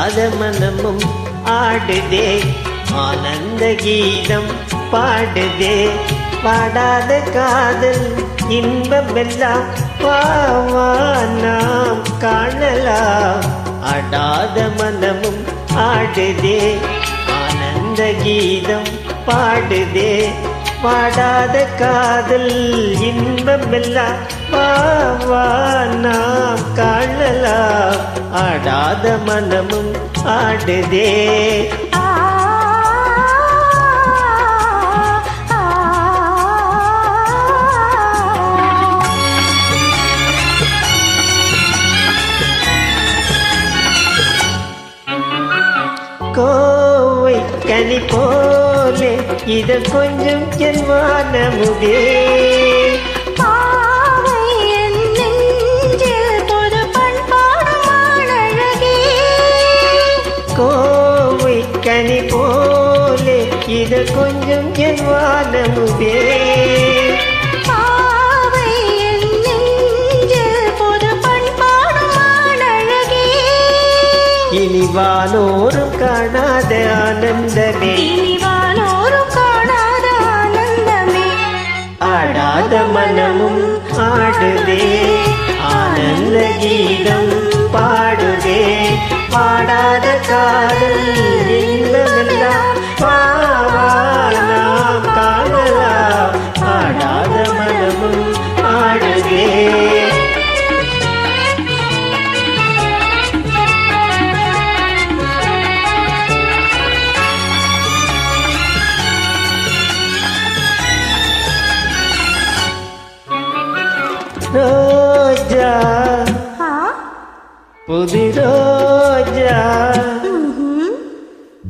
ஆடாத மனமும் ஆடுதே ஆனந்த கீதம் பாடுதே பாடாத காதல் இன்பமெல்லாம் பாவா நாம் காணலாம் ஆடாத மனமும் ஆடுதே ஆனந்த கீதம் பாடுதே பாடாத காதல் இன்பமெல்லாம் பாவா நாம் காணலாம் ஆடாத மனமும் ஆடுதே கோவை கனி போலே இதழ் கொஞ்சம் என் வானமுதே கோவை கனி போலே இதழ் கொஞ்சம் என் வானமுதே இனிவானோரும் காணாத ஆனந்தமே இனிவானோரும் காணாத ஆனந்தமே ஆடாத மனமும் ஆடுதே ஆனந்த கீதம் பாடுதே பாடாத காதல் இன்பமெல்லாம் பாவா நாம் காணலாம் ஆடாத மனமும் ஆடுதே ரோஜா புது ரோஜா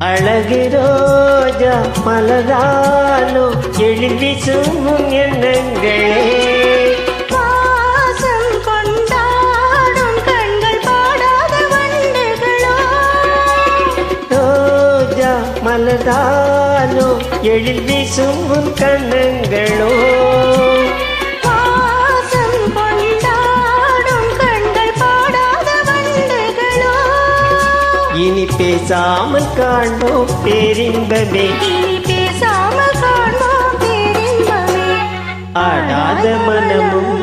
அழகு ரோஜா மலராலோ எழுதி சும்மும் எண்ணங்களே வாசம் கொண்டாடும் கண்கள் பாடாத வண்டுகளோ ரோஜா மலராலோ எழுதி சும்மும் கண்ணங்களோ இனி பேசாமல் காண்போம் பேரின்பமே இனி பேசாமல் காண்போம் பேரின்பமே ஆடாத மனமும்